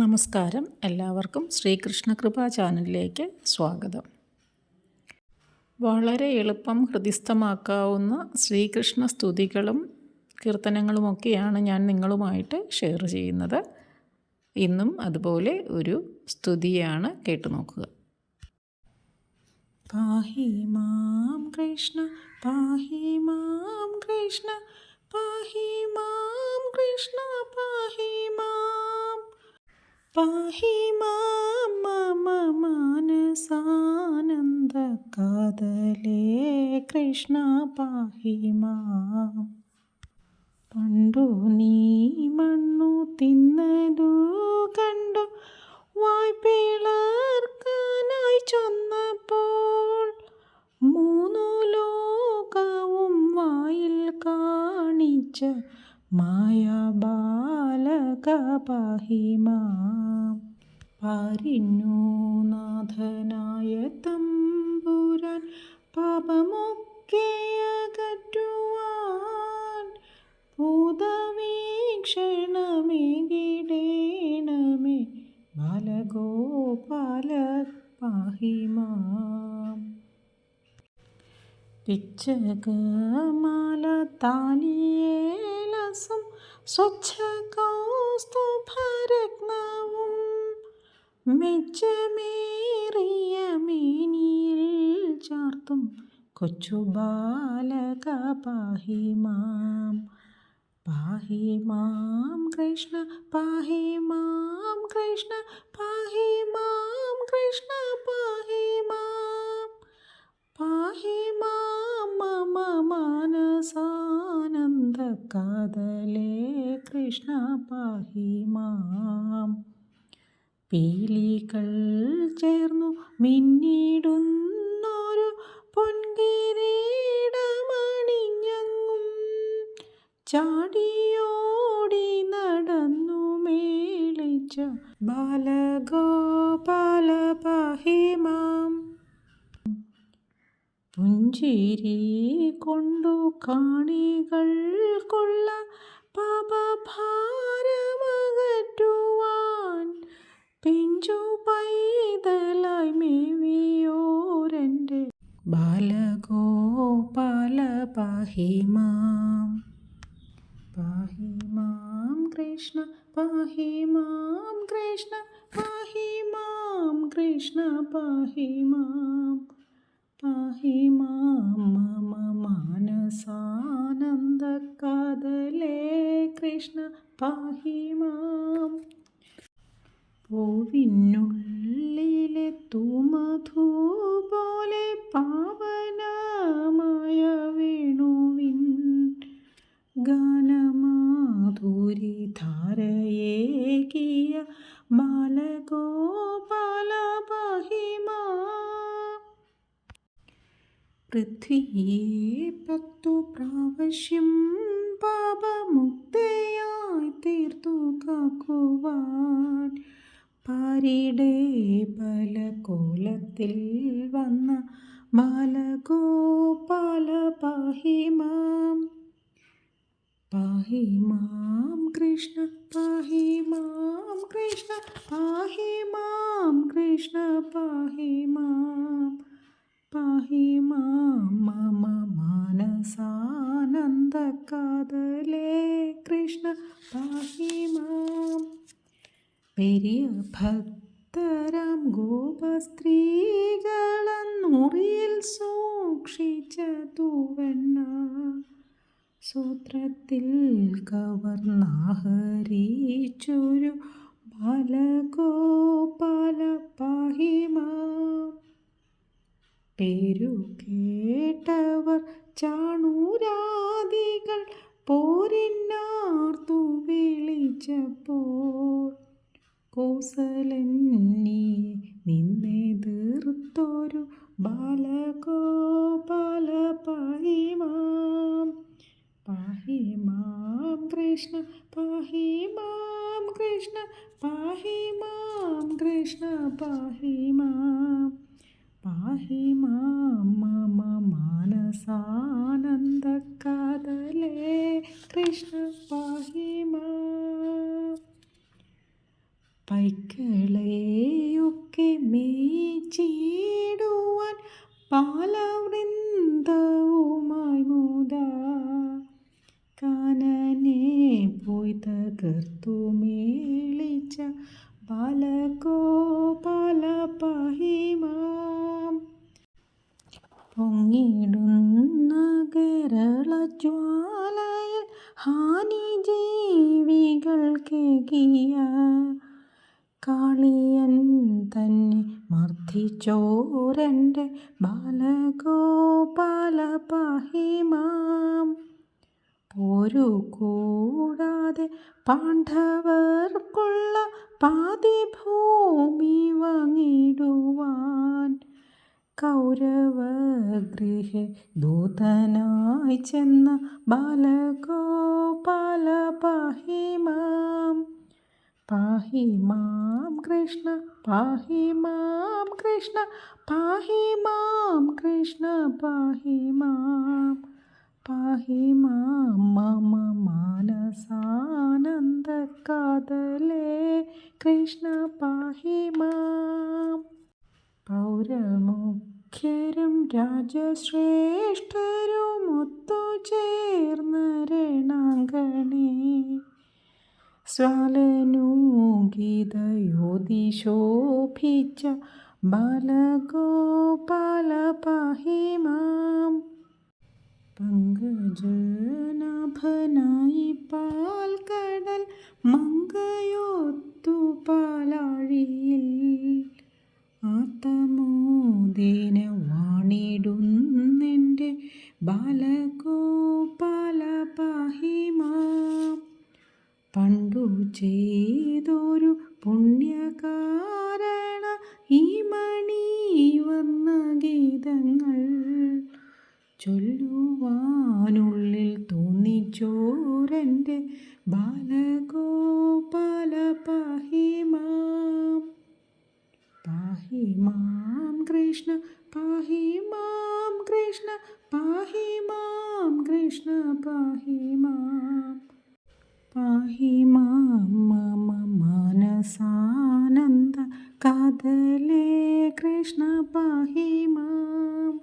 നമസ്കാരം. എല്ലാവർക്കും ശ്രീകൃഷ്ണകൃപ ചാനലിലേക്ക് സ്വാഗതം. വളരെ എളുപ്പം ഹൃദിസ്ഥമാക്കാവുന്ന ശ്രീകൃഷ്ണ സ്തുതികളും കീർത്തനങ്ങളുമൊക്കെയാണ് ഞാൻ നിങ്ങളുമായിട്ട് ഷെയർ ചെയ്യുന്നത്. ഇന്നും അതുപോലെ ഒരു സ്തുതിയാണ് കേട്ടു നോക്കുക. പാഹി മാം കൃഷ്ണ പാഹി മാം കൃഷ്ണ പാഹി മാം കൃഷ്ണ പാഹി മാം പാഹി മാം മമ മാനസാനന്ദ കാതലേ കൃഷ്ണ പാഹി മാം. പണ്ടു നീ മണ്ണു തിന്നതു കണ്ടു വായ്പിളർക്കാനായി ചൊന്നപ്പോൾ മൂന്നു ലോകവും വായിൽ കാണിച്ച മായാബാലക പാഹി മാം. പാരിന്നു നാഥനായ തമ്പുരാൻ പാപമൊക്കെ അകറ്റുവാൻ ഭൂതവീക്ഷണമേകിടേണമേ ബാലഗോപാല പാഹി മാം. പിച്ചകമാല താലിയേലസം സ്വച്ഛകൗസ്തുഭരത്നവും മെച്ചമേറിയ മേനിയിൽ ചാർത്തും കൊച്ചു ബാലക പാഹി മാം. പാഹി മാം കൃഷ്ണ പാഹി മാം കൃഷ്ണ പാഹി മാം കൃഷ്ണ പാഹി മാം. പാഹി മാം മമ മാനസാനന്ദ കാതലേ കൃഷ്ണ പാഹി മാം. പീലികൾ ചേർന്നു മിന്നിടുന്നൊരു പൊൻകിരീടമണിഞ്ഞങ്ങും ചാടിയോടി നടന്നു മേളിച്ച ബാലഗോപാല പാഹി മാം. പുഞ്ചിരി കൊണ്ടു കാണികൾക്കുള്ള പാപഭാരമകറ്റുവാൻ പിഞ്ചു പൈതലായി മേവിയോരെൻ്റെ ബാലഗോപാല പാഹി മാം. പാഹി മാം കൃഷ്ണ പാഹി മാം കൃഷ്ണ പാഹി മാം കൃഷ്ണ പാഹി മാം. പാഹി മാം മമ മാനസാനന്ദ കാതലേ കൃഷ്ണ പാഹി മാം. പൂവിനുള്ളിലെ തൂമധു പോലെ പാവനമായ വേണുവിൻ ഗാനമാധുരി ധാരയേകിയ ബാലഗോപാല പാഹി മാം. പൃഥ്വിയെ 10 പ്രാവശ്യം പാപമുക്തയായി തീർത്തു കാക്കുവാൻ പാരിടെ പല കോലത്തിൽ വന്ന ബാലഗോപാല പാഹി മാം. പാഹി മാം കൃഷ്ണ പാഹി മാം കൃഷ്ണ പാഹി മാം കൃഷ്ണ പാഹി മാം. പാഹി മാം മമ മാനസാനന്ദ കാതലേ കൃഷ്ണ പാഹി മാം. പെരിയ ഭക്തരാം ഗോപസ്ത്രീകളന്നുറിയിൽ സൂക്ഷിച്ച തൂവെണ്ണ സൂത്രത്തിൽ കവർന്നാഹരിച്ചൊരു ബാലഗോപാല പാഹി മാം. പേരു കേട്ടവർ ചാണൂരാദികൾ പോരിന്നാർത്തു വിളിച്ചപ്പോൾ കൗസലന്യെ നിന്നെതിർത്തൊരു ബാലഗോപാല പാഹി മാം. പാഹി മാം കൃഷ്ണ പാഹി മാം കൃഷ്ണ പാഹി മാം കൃഷ്ണ പാഹി മാം. പാഹി മാം മമ മാനസാനന്ദ കാതലേ കൃഷ്ണ പാഹി മാം. പൈക്കളെയൊക്കെ മേച്ചിടുവാൻ ബാലവൃന്ദവുമായി മുതാ കാനനെ പോയി തകർത്തു മേളിച്ച ബാലഗോപാല പാഹി മാം. പൊങ്ങിടുന്ന കേരളജ്വാലയിൽ ഹാനി ജീവികൾക്കേകിയ കാളിയൻ തന്നെ മർദ്ദിച്ചോരെൻ്റെ ബാലഗോപാല പാഹി മാം. പോരു കൂടാതെ പാണ്ഡവർക്കുള്ള പാതി ഭൂമി വാങ്ങിടുവാൻ കൗരവഗൃഹേ ദൂതനായി ചെന്ന ബാലഗോപാല പാഹി മാം. പാഹി മാം കൃഷ്ണ പാഹി മാം കൃഷ്ണ പാഹി മാം കൃഷ്ണ പാഹി മാം. പാഹി മാം മമ മാനസാനന്ദ കാതലേ കൃഷ്ണ പാഹി മാം. പൗരമുഖ്യരും രാജശ്രേഷ്ഠരും ഒത്തുചേർന്ന രണാങ്കണേ സ്വാലനൂഗീതയോതി ശോഭിച്ച ബാലഗോപാല പാഹി മാം. പങ്കജനാഭനായി പാൽക്കടൽ മങ്കയൊത്തു പാലാഴിയിൽ ആത്തമോദേന വാണിടുന്നെൻ്റെ ബാലഗോപാല പാഹി മാം. പണ്ടു ചെയ്തൊരു പുണ്യകാരണ ഈ മണിവർണ്ണ ഗീതങ്ങൾ ചൊല്ലുവാനുള്ളിൽ തോന്നിച്ചോരെൻ്റെ ബാലഗോപാല പാഹി മാം. പാഹി മാം കൃഷ്ണ പാഹി മാം കൃഷ്ണ പാഹി മാം കൃഷ്ണ പാഹി മാം. പാഹി മാം മമ മാനസാനന്ദ കാതലേ കൃഷ്ണ പാഹി മാം.